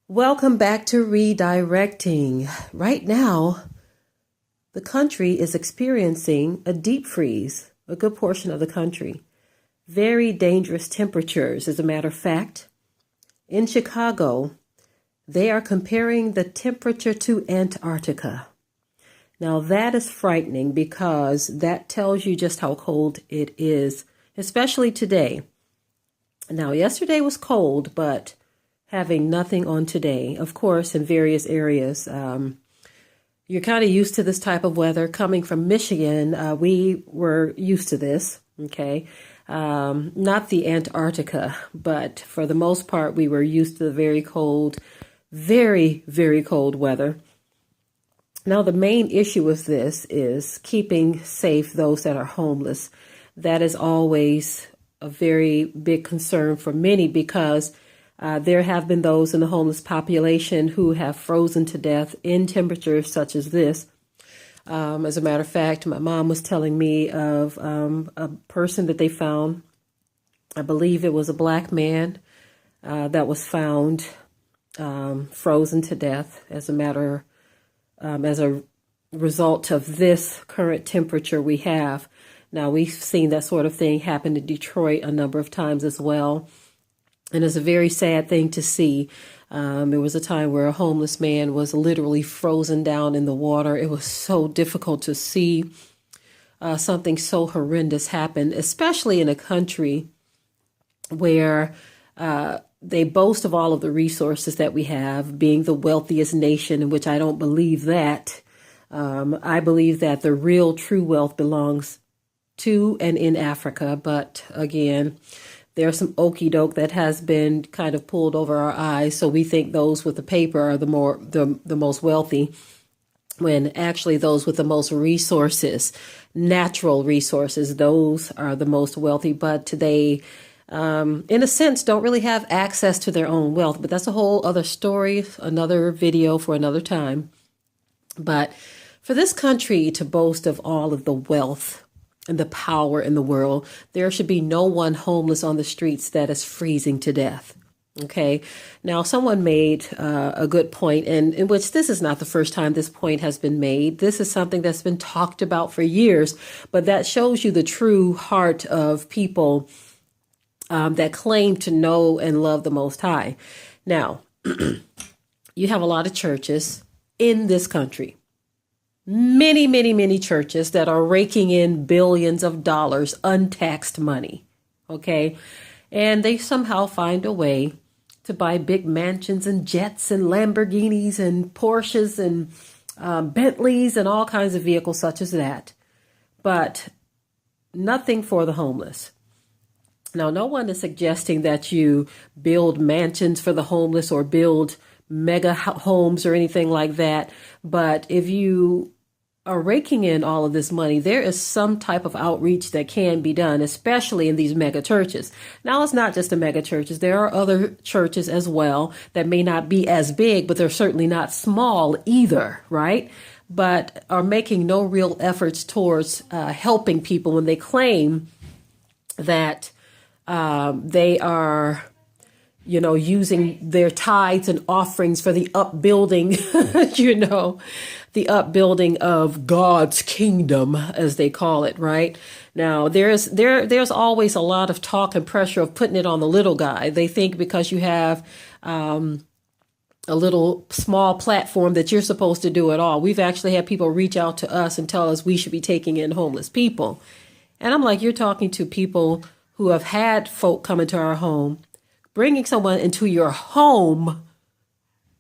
Welcome back to Redirecting. Right now, the country is experiencing a deep freeze, a good portion of the country. Very dangerous temperatures, as a matter of fact. In Chicago, they are comparing the temperature to Antarctica. Now, that is frightening because that tells you just how cold it is, especially today. Now, yesterday was cold, but having nothing on today. Of course, in various areas, you're kind of used to this type of weather. Coming from Michigan, we were used to this, okay? Not the Antarctica, but for the most part, we were used to the very cold, very, very cold weather. Now, the main issue with this is keeping safe those that are homeless. That is always a very big concern for many because there have been those in the homeless population who have frozen to death in temperatures such as this. As a matter of fact, my mom was telling me of a person that they found. I believe it was a black man that was found frozen to death as a result of this current temperature we have. Now, we've seen that sort of thing happen in Detroit a number of times as well. And it's a very sad thing to see. There was a time where a homeless man was literally frozen down in the water. It was so difficult to see something so horrendous happen, especially in a country where they boast of all of the resources that we have, being the wealthiest nation, in which I don't believe that. I believe that the real true wealth belongs to and in Africa. But again, there's some okie doke that has been kind of pulled over our eyes. So we think those with the paper are the most wealthy, when actually those with the most resources, natural resources, those are the most wealthy. But they, in a sense, don't really have access to their own wealth. But that's a whole other story, another video for another time. But for this country to boast of all of the wealth and the power in the world, there should be no one homeless on the streets that is freezing to death. Okay. Now, someone made a good point, and in which this is not the first time this point has been made. This is something that's been talked about for years, but that shows you the true heart of people that claim to know and love the Most High. Now, you have a lot of churches in this country. Many, many, many churches that are raking in billions of dollars, untaxed money. Okay. And they somehow find a way to buy big mansions and jets and Lamborghinis and Porsches and Bentleys and all kinds of vehicles such as that. But nothing for the homeless. Now, no one is suggesting that you build mansions for the homeless or build mega homes or anything like that. But if you are raking in all of this money, there is some type of outreach that can be done, especially in these mega churches. Now, it's not just the mega churches. There are other churches as well that may not be as big, but they're certainly not small either, right? But are making no real efforts towards helping people when they claim that they are, using their tithes and offerings for the upbuilding, the upbuilding of God's kingdom, as they call it, right? Now, there's always a lot of talk and pressure of putting it on the little guy. They think because you have a little small platform that you're supposed to do it all. We've actually had people reach out to us and tell us we should be taking in homeless people. And I'm like, you're talking to people who have had folk come into our home. Bringing someone into your home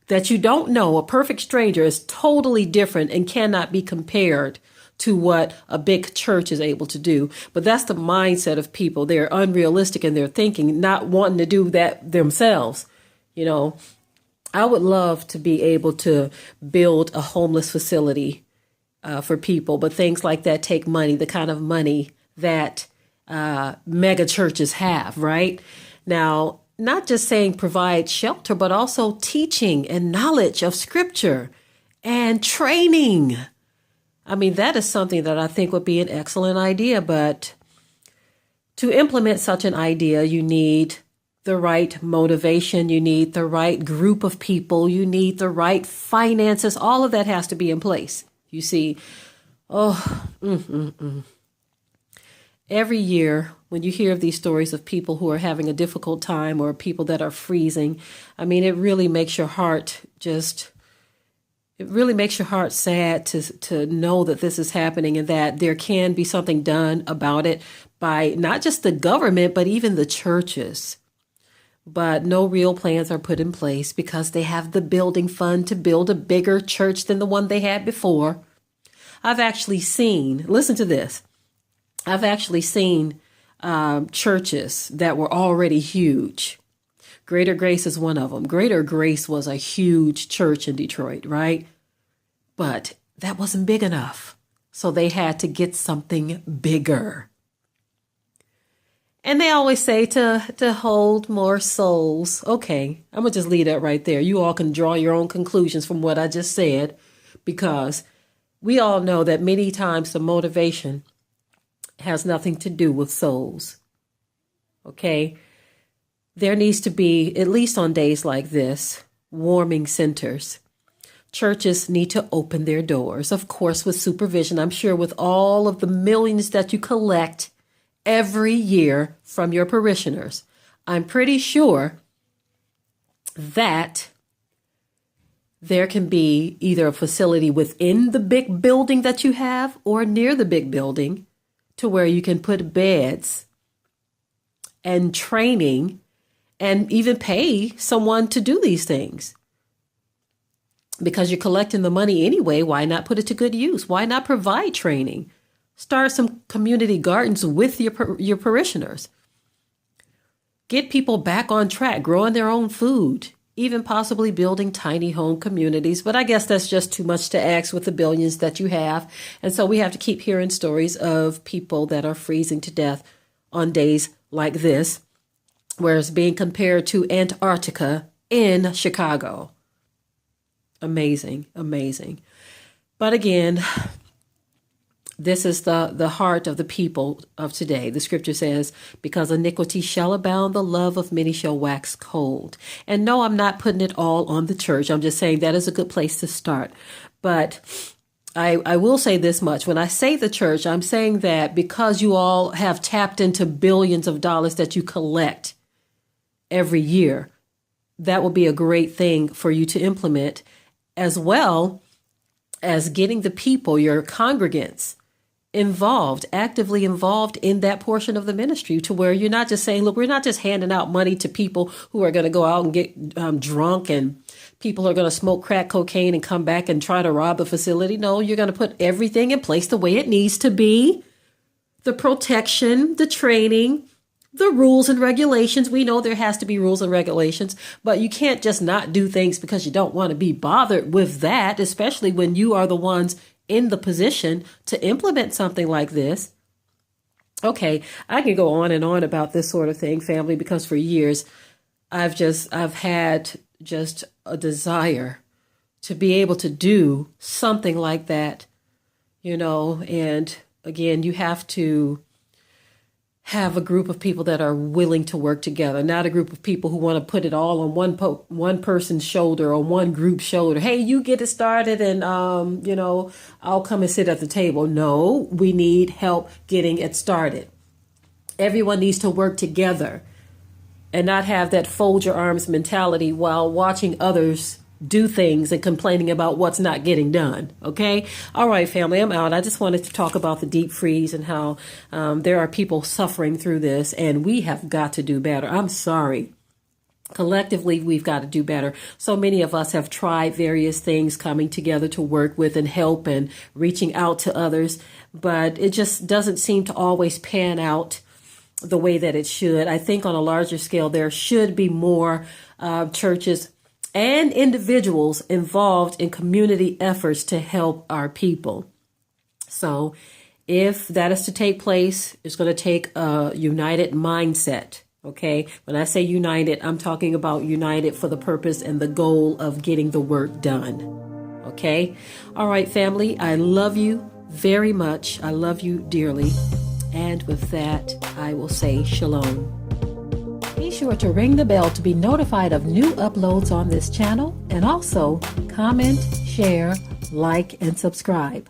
that you don't know, a perfect stranger, is totally different and cannot be compared to what a big church is able to do. But that's the mindset of people. They're unrealistic in their thinking, not wanting to do that themselves. I would love to be able to build a homeless facility for people, but things like that take money, the kind of money that mega churches have, right? Now, not just saying provide shelter, but also teaching and knowledge of scripture and training. I mean, that is something that I think would be an excellent idea, but to implement such an idea, you need the right motivation, you need the right group of people, you need the right finances. All of that has to be in place. You see, every year when you hear of these stories of people who are having a difficult time or people that are freezing, I mean, it really makes your heart sad to know that this is happening and that there can be something done about it by not just the government, but even the churches. But no real plans are put in place because they have the building fund to build a bigger church than the one they had before. I've actually seen, listen to this, churches that were already huge. Greater Grace is one of them. Greater Grace was a huge church in Detroit, right? But that wasn't big enough. So they had to get something bigger. And they always say to hold more souls. Okay, I'm going to just leave that right there. You all can draw your own conclusions from what I just said, because we all know that many times the motivation has nothing to do with souls. Okay, there needs to be, at least on days like this, warming centers. Churches need to open their doors, of course, with supervision. I'm sure with all of the millions that you collect every year from your parishioners, I'm pretty sure that there can be either a facility within the big building that you have or near the big building to where you can put beds and training and even pay someone to do these things. Because you're collecting the money anyway, why not put it to good use? Why not provide training? Start some community gardens with your parishioners. Get people back on track, growing their own food, even possibly building tiny home communities. But I guess that's just too much to ask with the billions that you have. And so we have to keep hearing stories of people that are freezing to death on days like this, where it's being compared to Antarctica in Chicago. Amazing, amazing. But again, this is the heart of the people of today. The scripture says, because iniquity shall abound, the love of many shall wax cold. And no, I'm not putting it all on the church. I'm just saying that is a good place to start. But I will say this much. When I say the church, I'm saying that because you all have tapped into billions of dollars that you collect every year, that will be a great thing for you to implement, as well as getting the people, your congregants, actively involved in that portion of the ministry, to where you're not just saying, look, we're not just handing out money to people who are going to go out and get drunk and people are going to smoke crack cocaine and come back and try to rob the facility. No, you're going to put everything in place the way it needs to be. The protection, the training, the rules and regulations. We know there has to be rules and regulations, but you can't just not do things because you don't want to be bothered with that, especially when you are the ones in the position to implement something like this. Okay, I can go on and on about this sort of thing, family, because for years I've had just a desire to be able to do something like that, and again, you have to have a group of people that are willing to work together, not a group of people who want to put it all on one person's shoulder or one group's shoulder. Hey, you get it started and, I'll come and sit at the table. No, we need help getting it started. Everyone needs to work together and not have that fold your arms mentality while watching others do things and complaining about what's not getting done. Okay. All right, family, I'm out. I just wanted to talk about the deep freeze and how there are people suffering through this, and we have got to do better. I'm sorry. Collectively, we've got to do better. So many of us have tried various things, coming together to work with and help and reaching out to others, but it just doesn't seem to always pan out the way that it should. I think on a larger scale, there should be more churches and individuals involved in community efforts to help our people. So If that is to take place, it's going to take a united mindset. Okay. When I say united, I'm talking about united for the purpose and the goal of getting the work done. Okay. All right, family. I love you very much. I love you dearly. And with that, I will say shalom. Be sure to ring the bell to be notified of new uploads on this channel, and also comment, share, like, and subscribe.